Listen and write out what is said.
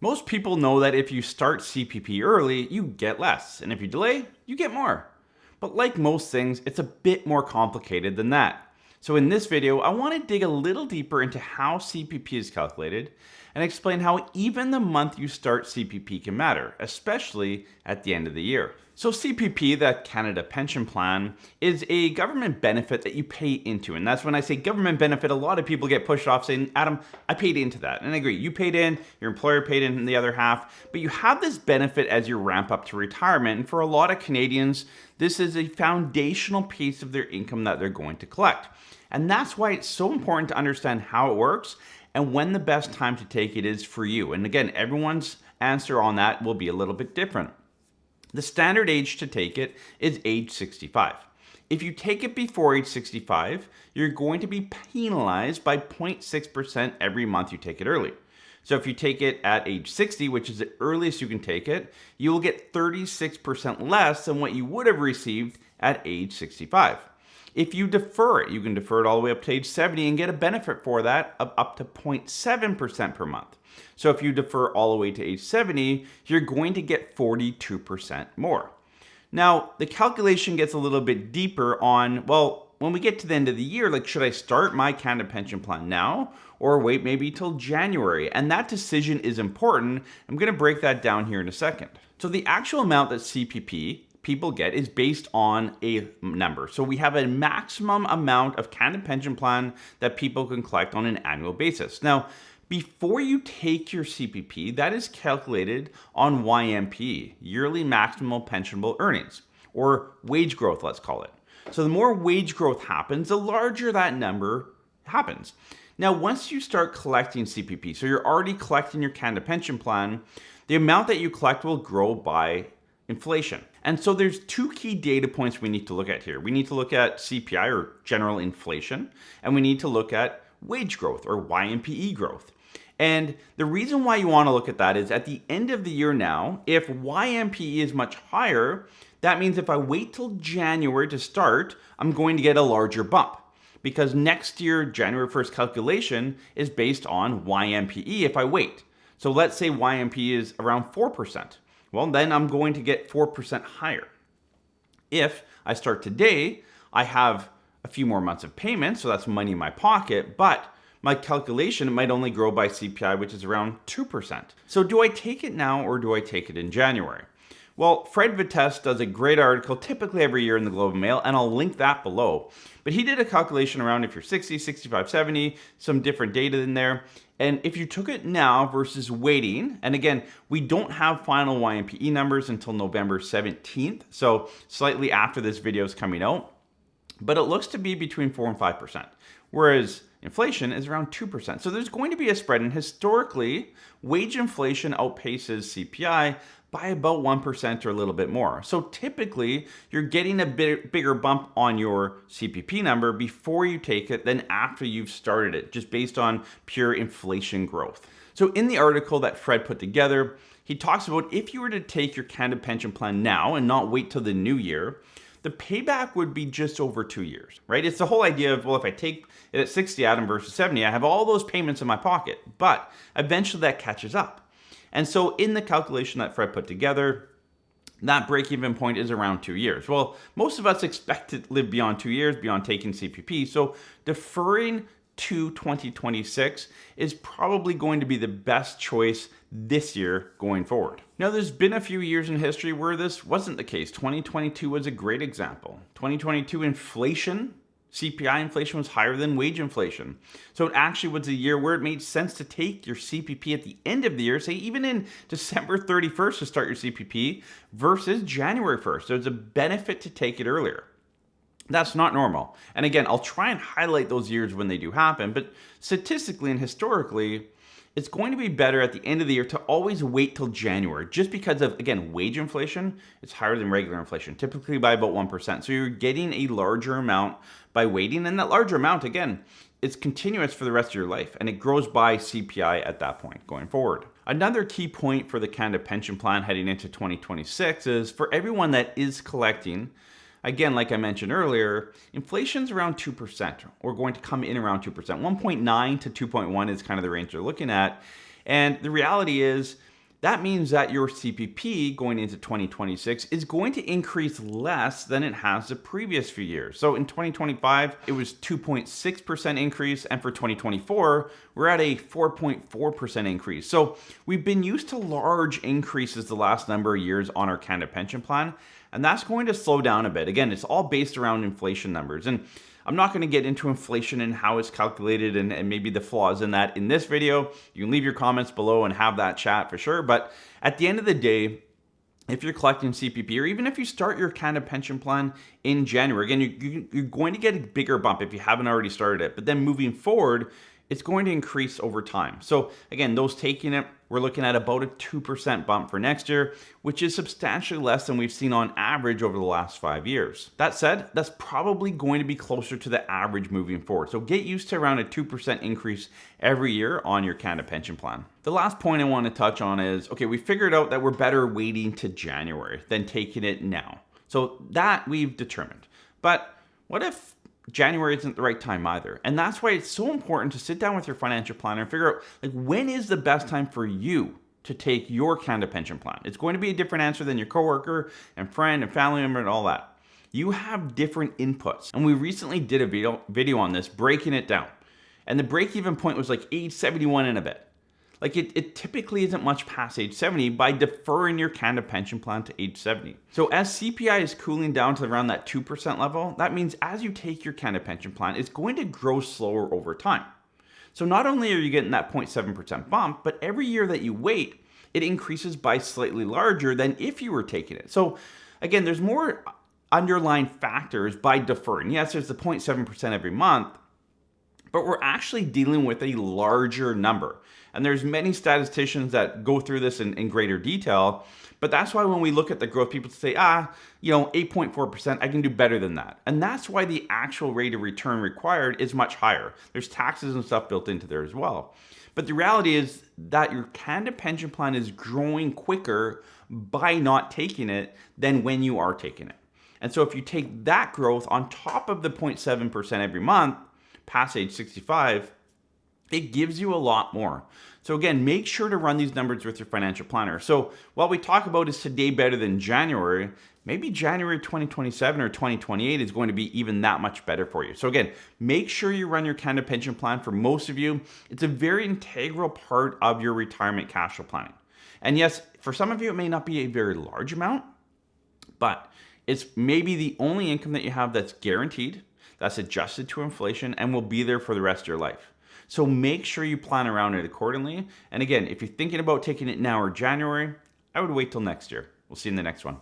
Most people know that if you start CPP early, you get less, and if you delay, you get more. But like most things, it's a bit more complicated than that. So in this video, I want to dig a little deeper into how CPP is calculated and explain how even the month you start CPP can matter, especially at the end of the year. So CPP, that Canada Pension Plan, is a government benefit that you pay into. And that's when I say government benefit, a lot of people get pushed off saying, Adam, I paid into that. And I agree, you paid in, your employer paid in the other half, but you have this benefit as you ramp up to retirement. And for a lot of Canadians, this is a foundational piece of their income that they're going to collect. And that's why it's so important to understand how it works and when the best time to take it is for you. And again, everyone's answer on that will be a little bit different. The standard age to take it is age 65. If you take it before age 65, you're going to be penalized by 0.6% every month you take it early. So if you take it at age 60, which is the earliest you can take it, you will get 36% less than what you would have received at age 65. If you defer it, you can defer it all the way up to age 70 and get a benefit for that of up to 0.7% per month. So if you defer all the way to age 70, you're going to get 42% more. Now, the calculation gets a little bit deeper on, well, when we get to the end of the year, like, should I start my Canada Pension Plan now or wait maybe till January? And that decision is important. I'm going to break that down here in a second. So the actual amount that CPP people get is based on a number. So we have a maximum amount of Canada Pension Plan that people can collect on an annual basis. Now, before you take your CPP, that is calculated on YMPE, yearly maximal pensionable earnings, or wage growth, let's call it. So the more wage growth happens, the larger that number happens. Now, once you start collecting CPP, so you're already collecting your Canada Pension Plan, the amount that you collect will grow by inflation. And so there's two key data points we need to look at here. We need to look at CPI, or general inflation, and we need to look at wage growth, or YMPE growth. And the reason why you want to look at that is at the end of the year now, if YMPE is much higher, that means if I wait till January to start, I'm going to get a larger bump. Because next year, January 1st calculation is based on YMPE if I wait. So let's say YMPE is around 4%. Well, then I'm going to get 4% higher. If I start today, I have a few more months of payments, so that's money in my pocket, but my calculation might only grow by CPI, which is around 2%. So do I take it now or do I take it in January? Well, Fred Vitesse does a great article typically every year in the Globe and Mail, and I'll link that below. But he did a calculation around if you're 60, 65, 70, some different data in there. And if you took it now versus waiting, and again, we don't have final YMPE numbers until November 17th, so slightly after this video is coming out, but it looks to be between 4 and 5%, whereas inflation is around 2%. So there's going to be a spread, and historically, wage inflation outpaces CPI by about 1% or a little bit more. So typically, you're getting a bit bigger bump on your CPP number before you take it than after you've started it, just based on pure inflation growth. So in the article that Fred put together, he talks about if you were to take your Canada Pension Plan now and not wait till the new year, the payback would be just over 2 years, right? It's the whole idea of, well, if I take it at 60, Adam, versus 70, I have all those payments in my pocket, but eventually that catches up. And so in the calculation that Fred put together, that break-even point is around 2 years. Well, most of us expect to live beyond 2 years, beyond taking CPP, so deferring to 2026 is probably going to be the best choice this year going forward. Now, there's been a few years in history where this wasn't the case. 2022 was a great example. 2022 inflation, CPI inflation was higher than wage inflation. So it actually was a year where it made sense to take your CPP at the end of the year, say even in December 31st to start your CPP versus January 1st. There's a benefit to take it earlier. That's not normal. And again, I'll try and highlight those years when they do happen, but statistically and historically, it's going to be better at the end of the year to always wait till January, just because of, again, wage inflation. It's higher than regular inflation, typically by about 1%. So you're getting a larger amount by waiting, and that larger amount, again, it's continuous for the rest of your life, and it grows by CPI at that point going forward. Another key point for the Canada Pension Plan heading into 2026 is for everyone that is collecting, again, like I mentioned earlier, inflation's around 2%, or going to come in around 2%. 1.9 to 2.1 is kind of the range they're looking at. And the reality is, that means that your CPP going into 2026 is going to increase less than it has the previous few years. So in 2025, it was 2.6% increase, and for 2024, we're at a 4.4% increase. So we've been used to large increases the last number of years on our Canada pension plan, and that's going to slow down a bit. Again, it's all based around inflation numbers. And I'm not going to get into inflation and how it's calculated and maybe the flaws in that in this video. You can leave your comments below and have that chat for sure. But at the end of the day, if you're collecting CPP, or even if you start your Canada pension plan in January, again, you're going to get a bigger bump if you haven't already started it. But then moving forward, it's going to increase over time. So again, those taking it, we're looking at about a 2% bump for next year, which is substantially less than we've seen on average over the last 5 years. That said, that's probably going to be closer to the average moving forward. So get used to around a 2% increase every year on your Canada pension plan. The last point I want to touch on is, okay, we figured out that we're better waiting to January than taking it now. So that we've determined. But what if January isn't the right time either? And that's why it's so important to sit down with your financial planner and figure out, like, when is the best time for you to take your Canada pension plan. It's going to be a different answer than your coworker and friend and family member and all that. You have different inputs. And we recently did a video on this, breaking it down. And the break-even point was like age 71 and a bit. Like it typically isn't much past age 70 by deferring your Canada pension plan to age 70. So as CPI is cooling down to around that 2% level, that means as you take your Canada pension plan, it's going to grow slower over time. So not only are you getting that 0.7% bump, but every year that you wait, it increases by slightly larger than if you were taking it. So again, there's more underlying factors by deferring. Yes, there's the 0.7% every month, but we're actually dealing with a larger number. And there's many statisticians that go through this in greater detail, but that's why when we look at the growth, people say, 8.4%, I can do better than that. And that's why the actual rate of return required is much higher. There's taxes and stuff built into there as well. But the reality is that your Canada pension plan is growing quicker by not taking it than when you are taking it. And so if you take that growth on top of the 0.7% every month, past age 65, it gives you a lot more. So again, make sure to run these numbers with your financial planner. So what we talk about is today better than January, maybe January 2027 or 2028 is going to be even that much better for you. So again, make sure you run your Canada pension plan. For most of you, it's a very integral part of your retirement cash flow planning. And yes, for some of you, it may not be a very large amount, but it's maybe the only income that you have that's guaranteed, that's adjusted to inflation, and will be there for the rest of your life. So make sure you plan around it accordingly. And again, if you're thinking about taking it now or January, I would wait till next year. We'll see you in the next one.